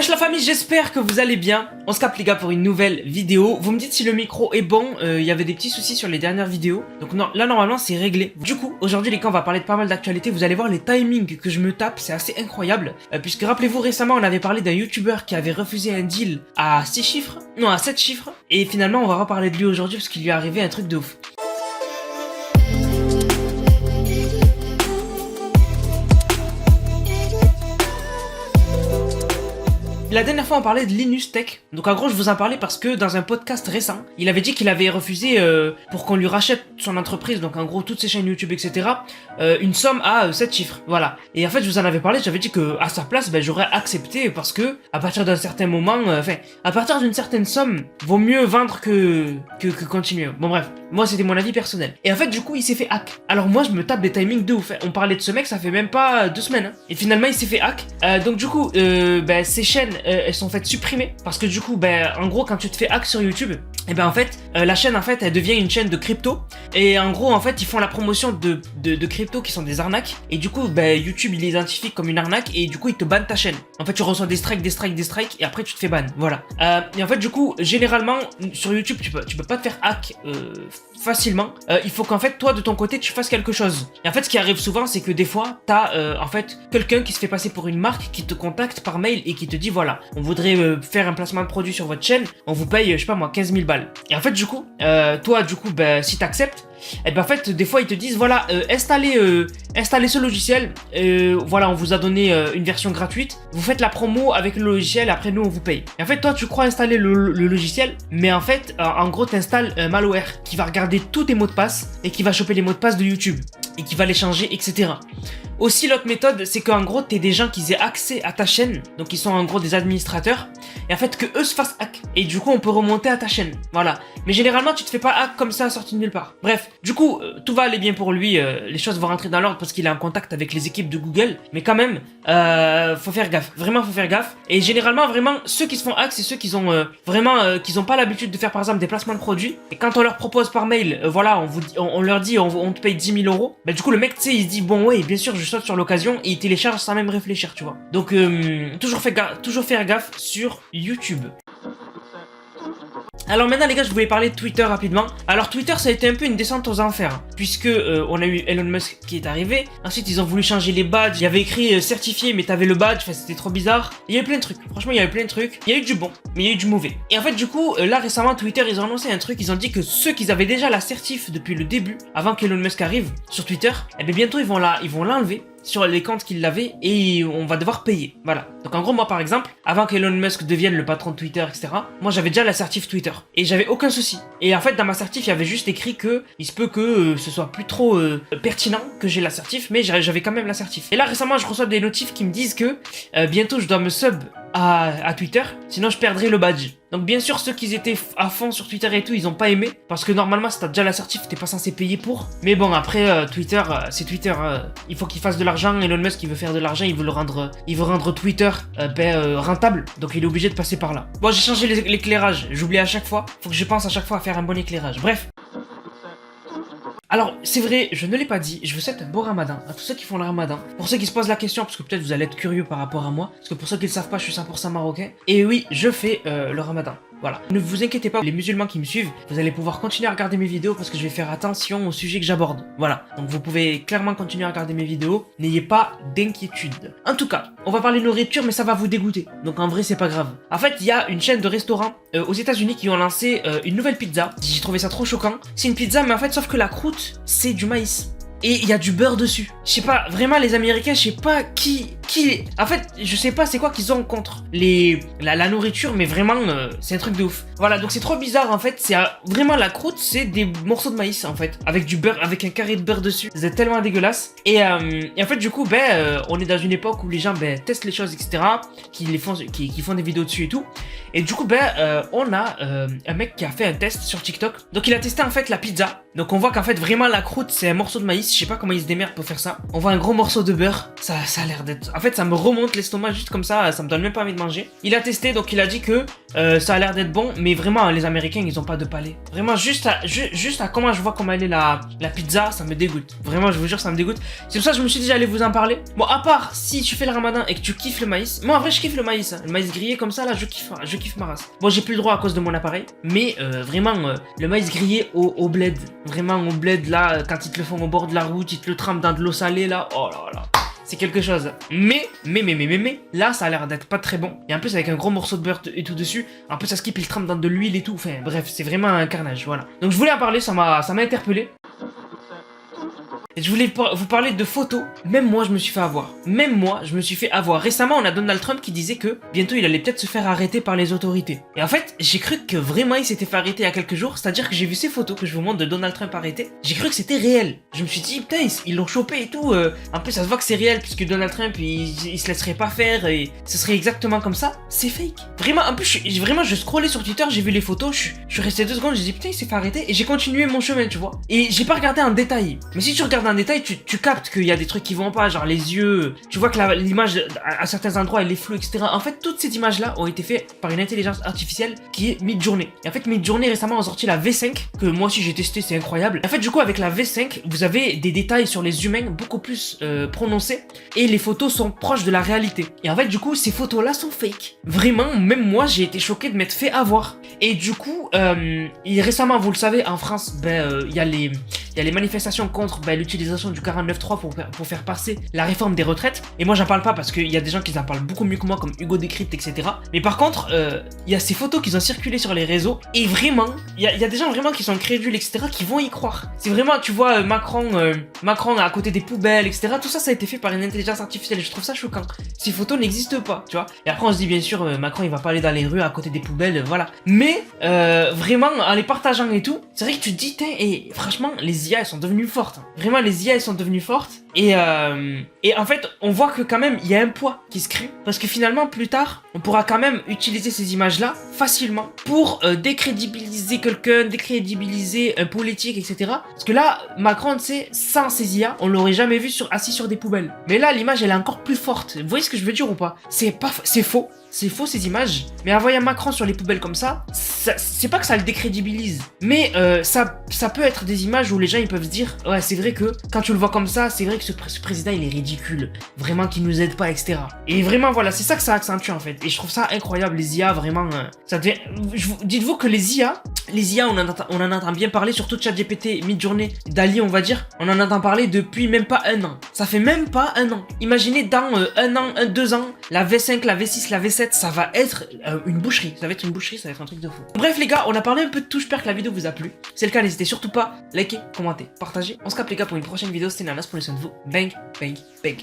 Wesh la famille, j'espère que vous allez bien. On se capte les gars pour une nouvelle vidéo. Vous me dites si le micro est bon, il y avait des petits soucis sur les dernières vidéos. Donc non, là normalement c'est réglé. Du coup, aujourd'hui les gars on va parler de pas mal d'actualités. Vous allez voir les timings que je me tape, c'est assez incroyable. Puisque rappelez-vous récemment on avait parlé d'un youtubeur qui avait refusé un deal à 6 chiffres. Non, à 7 chiffres. Et finalement on va reparler de lui aujourd'hui parce qu'il lui est arrivé un truc de ouf. La dernière fois on parlait de Linus Tech, donc en gros je vous en parlais parce que dans un podcast récent, il avait dit qu'il avait refusé pour qu'on lui rachète son entreprise, donc en gros toutes ses chaînes YouTube etc, une somme à 7 chiffres, voilà. Et en fait je vous en avais parlé, j'avais dit que à sa place j'aurais accepté parce que à partir d'un certain moment, à partir d'une certaine somme, vaut mieux vendre que continuer. Bon bref, moi c'était mon avis personnel. Et en fait du coup il s'est fait hack. Alors moi je me tape des timings de ouf, on parlait de ce mec ça fait même pas 2 semaines, hein. Et finalement il s'est fait hack, donc du coup ses chaînes elles sont faites supprimer parce que du coup en gros quand tu te fais hack sur YouTube et en fait la chaîne en fait elle devient une chaîne de crypto et en gros en fait ils font la promotion de crypto qui sont des arnaques et du coup YouTube il les identifie comme une arnaque et du coup il te banne ta chaîne. En fait tu reçois des strikes et après tu te fais ban, voilà. Et en fait du coup généralement sur YouTube tu peux pas te faire hack facilement, il faut qu'en fait toi de ton côté tu fasses quelque chose. Et en fait ce qui arrive souvent c'est que des fois t'as en fait quelqu'un qui se fait passer pour une marque qui te contacte par mail et qui te dit voilà on voudrait faire un placement de produit sur votre chaîne, on vous paye je sais pas moi 15 000 balles. Et en fait du coup toi du coup si t'acceptes et en fait des fois ils te disent voilà installez ce logiciel, voilà on vous a donné une version gratuite, vous faites la promo avec le logiciel, après nous on vous paye. Et en fait toi tu crois installer le logiciel, mais en fait en gros t'installes un malware qui va regarder tous tes mots de passe et qui va choper les mots de passe de YouTube et qui va les changer etc. Aussi l'autre méthode c'est qu'en gros t'es des gens qui aient accès à ta chaîne, donc ils sont en gros des administrateurs, et en fait que eux se fassent hack et du coup on peut remonter à ta chaîne, voilà. Mais généralement tu te fais pas hack comme ça sorti de nulle part. Bref, du coup tout va aller bien pour lui, les choses vont rentrer dans l'ordre parce qu'il est en contact avec les équipes de Google, mais quand même faut faire gaffe, vraiment faut faire gaffe. Et généralement vraiment ceux qui se font hack c'est ceux qui ont qui ont pas l'habitude de faire par exemple des placements de produits, et quand on leur propose par mail voilà on leur dit on te paye 10 000 euros, du coup le mec tu sais il se dit bon ouais bien sûr je saute sur l'occasion et il télécharge sans même réfléchir, tu vois. Donc toujours faire gaffe sur YouTube. Alors maintenant les gars je voulais parler de Twitter rapidement. Alors Twitter ça a été un peu une descente aux enfers puisque on a eu Elon Musk qui est arrivé. Ensuite ils ont voulu changer les badges, il y avait écrit certifié mais t'avais le badge, c'était trop bizarre. Il y a eu plein de trucs, franchement il y avait plein de trucs. Il y a eu du bon mais il y a eu du mauvais. Et en fait du coup là récemment Twitter ils ont annoncé un truc, ils ont dit que ceux qui avaient déjà la certif depuis le début avant qu'Elon Musk arrive sur Twitter, bientôt ils vont l'enlever sur les comptes qu'il avait et on va devoir payer, voilà. Donc en gros moi par exemple, avant qu'Elon Musk devienne le patron de Twitter etc, moi j'avais déjà la certif Twitter et j'avais aucun souci. Et en fait dans ma certif il y avait juste écrit que il se peut que ce soit plus trop pertinent que j'ai la certif, mais j'avais quand même la certif. Et là récemment je reçois des notifs qui me disent que bientôt je dois me sub à Twitter, sinon je perdrai le badge. Donc bien sûr ceux qui étaient à fond sur Twitter et tout ils ont pas aimé, parce que normalement si t'as déjà la certif t'es pas censé payer pour. Mais bon après Twitter c'est Twitter, il faut qu'il fasse de l'argent, Elon Musk il veut faire de l'argent, il veut rendre Twitter rentable, donc il est obligé de passer par là. Bon j'ai changé l'éclairage, j'oublie à chaque fois, faut que je pense à chaque fois à faire un bon éclairage, bref. Alors, c'est vrai, je ne l'ai pas dit, je vous souhaite un beau ramadan à tous ceux qui font le ramadan. Pour ceux qui se posent la question, parce que peut-être vous allez être curieux par rapport à moi, parce que pour ceux qui ne le savent pas, je suis 100% marocain. Et oui, je fais le ramadan. Voilà. Ne vous inquiétez pas, les musulmans qui me suivent, vous allez pouvoir continuer à regarder mes vidéos parce que je vais faire attention au sujet que j'aborde. Voilà. Donc vous pouvez clairement continuer à regarder mes vidéos. N'ayez pas d'inquiétude. En tout cas, on va parler de nourriture, mais ça va vous dégoûter. Donc en vrai, c'est pas grave. En fait, il y a une chaîne de restaurants aux États-Unis qui ont lancé une nouvelle pizza. J'ai trouvé ça trop choquant. C'est une pizza, mais en fait, sauf que la croûte, c'est du maïs. Et il y a du beurre dessus. Je sais pas, vraiment les Américains, je sais pas qui... En fait, je sais pas c'est quoi qu'ils ont contre la nourriture, mais vraiment, c'est un truc de ouf. Voilà, donc c'est trop bizarre en fait. C'est vraiment la croûte, c'est des morceaux de maïs en fait. Avec du beurre, avec un carré de beurre dessus. C'est tellement dégueulasse. Et en fait, du coup, on est dans une époque où les gens testent les choses, etc. Qui font des vidéos dessus et tout. Et du coup, on a un mec qui a fait un test sur TikTok. Donc il a testé en fait la pizza. Donc on voit qu'en fait, vraiment la croûte, c'est un morceau de maïs. maïs, je sais pas comment ils se démerdent pour faire ça. On voit un gros morceau de beurre, ça a l'air d'être... En fait, ça me remonte l'estomac juste comme ça me donne même pas envie de manger. Il a testé, donc il a dit que ça a l'air d'être bon, mais vraiment, les Américains, ils ont pas de palais. Vraiment, juste à comment je vois comment elle est la pizza, ça me dégoûte. Vraiment, je vous jure, ça me dégoûte. C'est pour ça que je me suis dit, j'allais vous en parler. Bon, à part si tu fais le ramadan et que tu kiffes le maïs, moi en vrai, je kiffe le maïs. Hein. Le maïs grillé comme ça, là, je kiffe ma race. Bon, j'ai plus le droit à cause de mon appareil, mais vraiment, le maïs grillé au bled. Vraiment, au bled, là, quand ils te le font au bord de la route, ils te le trempent dans de l'eau salée, là. Oh là là. C'est quelque chose. Mais, là, ça a l'air d'être pas très bon. Et en plus, avec un gros morceau de beurre et tout dessus. En plus, ça skip, il trempe dans de l'huile et tout. Enfin, bref, c'est vraiment un carnage, voilà. Donc, je voulais en parler, ça m'a interpellé. Et je voulais vous parler de photos. Même moi, je me suis fait avoir. Récemment, on a Donald Trump qui disait que bientôt, il allait peut-être se faire arrêter par les autorités. Et en fait, j'ai cru que vraiment, il s'était fait arrêter il y a quelques jours. C'est-à-dire que j'ai vu ces photos que je vous montre de Donald Trump arrêté. J'ai cru que c'était réel. Je me suis dit, putain, ils l'ont chopé et tout. En plus, ça se voit que c'est réel puisque Donald Trump, il se laisserait pas faire et ce serait exactement comme ça. C'est fake. Vraiment, en plus, je scrollais sur Twitter, j'ai vu les photos, je suis resté 2 secondes, j'ai dit, putain, il s'est fait arrêter. Et j'ai continué mon chemin, tu vois. Et j'ai pas regardé en détail. Mais si tu regardes en détail, tu captes qu'il y a des trucs qui vont pas, genre les yeux, tu vois que l'image à certains endroits elle est floue, etc. En fait, toutes ces images là ont été faites par une intelligence artificielle qui est Midjourney. Et en fait, Midjourney récemment a sorti la V5, que moi aussi j'ai testé, c'est incroyable. En fait, du coup, avec la V5, vous avez des détails sur les humains beaucoup plus prononcés et les photos sont proches de la réalité. Et en fait, du coup, ces photos là sont fake. Vraiment, même moi j'ai été choqué de m'être fait avoir. Et du coup, récemment, vous le savez, en France, il y a les manifestations contre l'utilisation du 49.3 pour faire passer la réforme des retraites. Et moi, j'en parle pas parce qu'il y a des gens qui en parlent beaucoup mieux que moi, comme Hugo Décrypte, etc. Mais par contre, il y a ces photos qui ont circulé sur les réseaux. Et vraiment, il y a des gens vraiment qui sont crédules, etc., qui vont y croire. C'est vraiment, tu vois, Macron à côté des poubelles, etc. Tout ça, ça a été fait par une intelligence artificielle. Et je trouve ça choquant. Ces photos n'existent pas, tu vois. Et après, on se dit, bien sûr, Macron, il va pas aller dans les rues à côté des poubelles, voilà. Mais, vraiment, en les partageant et tout, c'est vrai que tu te dis, et franchement, les IA, elles sont devenues fortes. Vraiment, les IA, elles sont devenues fortes. Et en fait, on voit que quand même, il y a un poids qui se crée. Parce que finalement, plus tard, on pourra quand même utiliser ces images-là facilement pour décrédibiliser quelqu'un, décrédibiliser un politique, etc. Parce que là, Macron, tu sais, sans ces IA, on l'aurait jamais vu assis sur des poubelles. Mais là, l'image, elle est encore plus forte. Vous voyez ce que je veux dire ou pas? C'est faux. C'est faux ces images, mais envoyer Macron sur les poubelles comme ça c'est pas que ça le décrédibilise, mais ça peut être des images où les gens ils peuvent se dire ouais c'est vrai que quand tu le vois comme ça, c'est vrai que ce président il est ridicule, vraiment qu'il nous aide pas, etc. Et vraiment voilà, c'est ça que ça accentue en fait, et je trouve ça incroyable les IA, vraiment ça devient... Dites-vous que les IA on en entend bien parler, surtout ChatGPT, Midjourney, Dali on va dire, on en entend parler depuis même pas 1 an, ça fait même pas 1 an. Imaginez dans 1 an, 2 ans, la V5, la V6, la V7, ça va être une boucherie, ça va être un truc de fou. Bref les gars, on a parlé un peu de tout, j'espère que la vidéo vous a plu. Si c'est le cas, n'hésitez surtout pas à liker, commenter, partager. On se capte les gars pour une prochaine vidéo, c'était Nanas, prenez soin de vous. Bang, bang, bang.